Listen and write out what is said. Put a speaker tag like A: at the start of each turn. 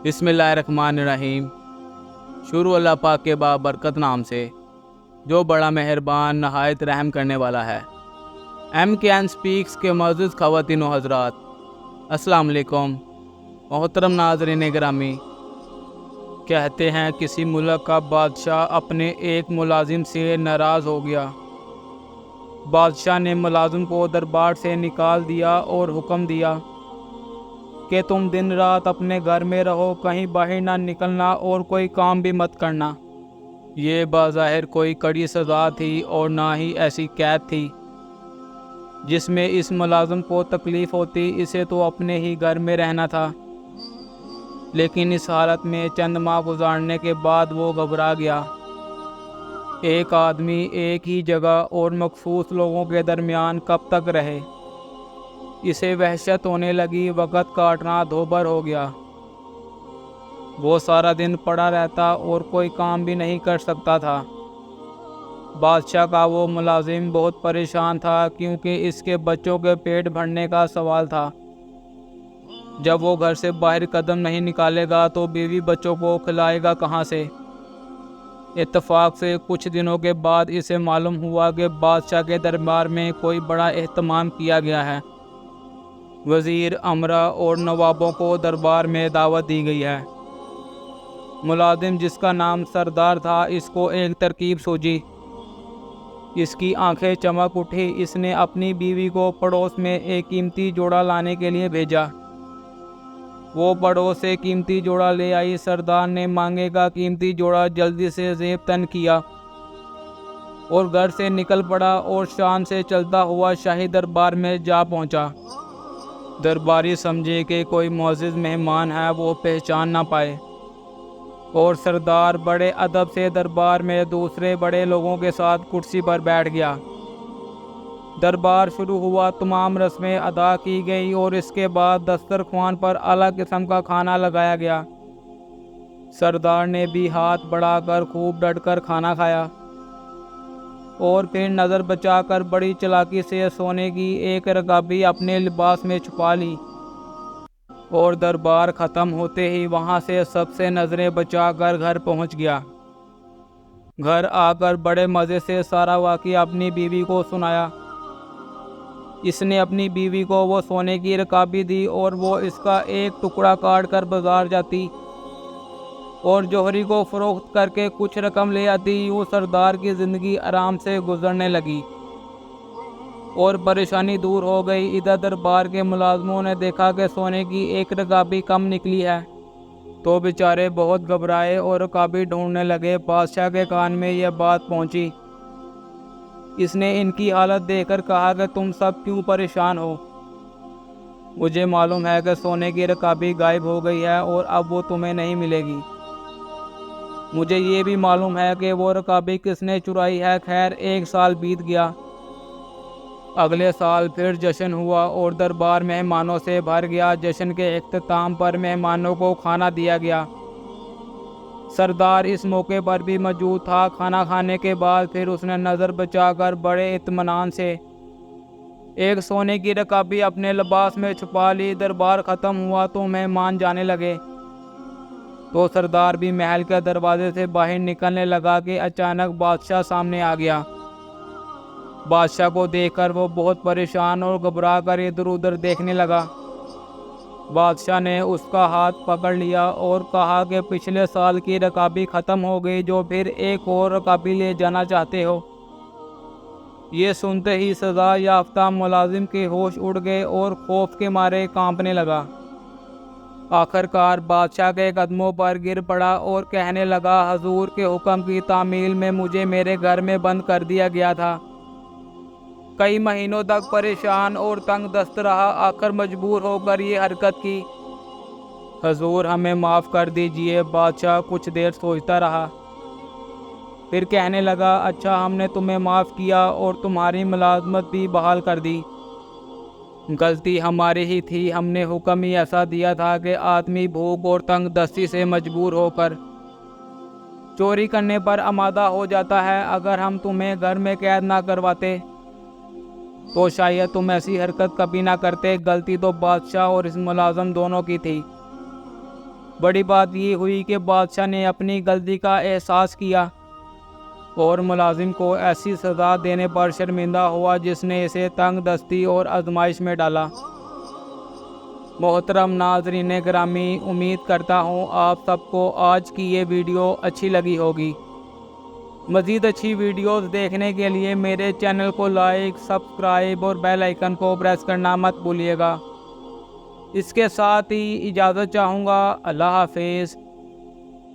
A: بسم اللہ الرحمن الرحیم۔ شروع اللہ پاک کے بابرکت نام سے جو بڑا مہربان نہایت رحم کرنے والا ہے۔ ایم کے این سپیکس کے معزز خواتین و حضرات، السلام علیکم۔ محترم ناظرین گرامی، کہتے ہیں کسی ملک کا بادشاہ اپنے ایک ملازم سے ناراض ہو گیا۔ بادشاہ نے ملازم کو دربار سے نکال دیا اور حکم دیا کہ تم دن رات اپنے گھر میں رہو، کہیں باہر نہ نکلنا اور کوئی کام بھی مت کرنا۔ یہ بظاہر کوئی کڑی سزا تھی اور نہ ہی ایسی قید تھی جس میں اس ملازم کو تکلیف ہوتی، اسے تو اپنے ہی گھر میں رہنا تھا۔ لیکن اس حالت میں چند ماہ گزارنے کے بعد وہ گھبرا گیا۔ ایک آدمی ایک ہی جگہ اور مخصوص لوگوں کے درمیان کب تک رہے؟ اسے وحشت ہونے لگی، وقت کاٹنا دوبھر ہو گیا۔ وہ سارا دن پڑا رہتا اور کوئی کام بھی نہیں کر سکتا تھا۔ بادشاہ کا وہ ملازم بہت پریشان تھا کیونکہ اس کے بچوں کے پیٹ بھرنے کا سوال تھا۔ جب وہ گھر سے باہر قدم نہیں نکالے گا تو بیوی بچوں کو کھلائے گا کہاں سے؟ اتفاق سے کچھ دنوں کے بعد اسے معلوم ہوا کہ بادشاہ کے دربار میں کوئی بڑا اہتمام کیا گیا ہے۔ وزیر، امراء اور نوابوں کو دربار میں دعوت دی گئی ہے۔ ملازم جس کا نام سردار تھا، اس کو ایک ترکیب سوجی۔ اس کی آنکھیں چمک اٹھی۔ اس نے اپنی بیوی کو پڑوس میں ایک قیمتی جوڑا لانے کے لیے بھیجا۔ وہ پڑوس سے قیمتی جوڑا لے آئی۔ سردار نے مانگے کا قیمتی جوڑا جلدی سے زیب تن کیا اور گھر سے نکل پڑا اور شان سے چلتا ہوا شاہی دربار میں جا پہنچا۔ درباری سمجھے کہ کوئی معزز مہمان ہے، وہ پہچان نہ پائے، اور سردار بڑے ادب سے دربار میں دوسرے بڑے لوگوں کے ساتھ کرسی پر بیٹھ گیا۔ دربار شروع ہوا، تمام رسمیں ادا کی گئی اور اس کے بعد دسترخوان پر اعلیٰ قسم کا کھانا لگایا گیا۔ سردار نے بھی ہاتھ بڑھا کر خوب ڈٹ کر کھانا کھایا اور پھر نظر بچا کر بڑی چالاکی سے سونے کی ایک رکابی اپنے لباس میں چھپا لی، اور دربار ختم ہوتے ہی وہاں سے سب سے نظریں بچا کر گھر پہنچ گیا۔ گھر آ کر بڑے مزے سے سارا واقعہ اپنی بیوی کو سنایا۔ اس نے اپنی بیوی کو وہ سونے کی رکابی دی اور وہ اس کا ایک ٹکڑا کاٹ کر بازار جاتی اور جوہری کو فروخت کر کے کچھ رقم لے آتی۔ یوں سردار کی زندگی آرام سے گزرنے لگی اور پریشانی دور ہو گئی۔ ادھر دربار کے ملازموں نے دیکھا کہ سونے کی ایک رکابی کم نکلی ہے تو بیچارے بہت گھبرائے اور رکابی ڈھونڈنے لگے۔ بادشاہ کے کان میں یہ بات پہنچی۔ اس نے ان کی حالت دیکھ کر کہا کہ تم سب کیوں پریشان ہو؟ مجھے معلوم ہے کہ سونے کی رکابی غائب ہو گئی ہے اور اب وہ تمہیں نہیں ملے گی۔ مجھے یہ بھی معلوم ہے کہ وہ رکابی کس نے چرائی ہے۔ خیر، ایک سال بیت گیا۔ اگلے سال پھر جشن ہوا اور دربار مہمانوں سے بھر گیا۔ جشن کے اختتام پر مہمانوں کو کھانا دیا گیا۔ سردار اس موقع پر بھی موجود تھا۔ کھانا کھانے کے بعد پھر اس نے نظر بچا کر بڑے اطمینان سے ایک سونے کی رکابی اپنے لباس میں چھپا لی۔ دربار ختم ہوا تو مہمان جانے لگے تو سردار بھی محل کے دروازے سے باہر نکلنے لگا کہ اچانک بادشاہ سامنے آ گیا۔ بادشاہ کو دیکھ کر وہ بہت پریشان اور گھبرا کر ادھر ادھر دیکھنے لگا۔ بادشاہ نے اس کا ہاتھ پکڑ لیا اور کہا کہ پچھلے سال کی رکابی ختم ہو گئی، جو پھر ایک اور رکابی لے جانا چاہتے ہو؟ یہ سنتے ہی سزا یافتہ ملازم کے ہوش اڑ گئے اور خوف کے مارے کانپنے لگا۔ آخر کار بادشاہ کے قدموں پر گر پڑا اور کہنے لگا، حضور کے حکم کی تعمیل میں مجھے میرے گھر میں بند کر دیا گیا تھا۔ کئی مہینوں تک پریشان اور تنگ دست رہا، آخر مجبور ہو کر یہ حرکت کی۔ حضور ہمیں معاف کر دیجئے۔ بادشاہ کچھ دیر سوچتا رہا، پھر کہنے لگا، اچھا، ہم نے تمہیں معاف کیا اور تمہاری ملازمت بھی بحال کر دی۔ غلطی ہماری ہی تھی، ہم نے حکم ہی ایسا دیا تھا کہ آدمی بھوک اور تنگ دستی سے مجبور ہو کر چوری کرنے پر آمادہ ہو جاتا ہے۔ اگر ہم تمہیں گھر میں قید نہ کرواتے تو شاید تم ایسی حرکت کبھی نہ کرتے۔ غلطی تو بادشاہ اور اس ملازم دونوں کی تھی۔ بڑی بات یہ ہوئی کہ بادشاہ نے اپنی غلطی کا احساس کیا اور ملازم کو ایسی سزا دینے پر شرمندہ ہوا جس نے اسے تنگ دستی اور آزمائش میں ڈالا۔ محترم ناظرین گرامی، امید کرتا ہوں آپ سب کو آج کی یہ ویڈیو اچھی لگی ہوگی۔ مزید اچھی ویڈیوز دیکھنے کے لیے میرے چینل کو لائک، سبسکرائب اور بیل آئیکن کو پریس کرنا مت بھولیے گا۔ اس کے ساتھ ہی اجازت چاہوں گا۔ اللہ حافظ۔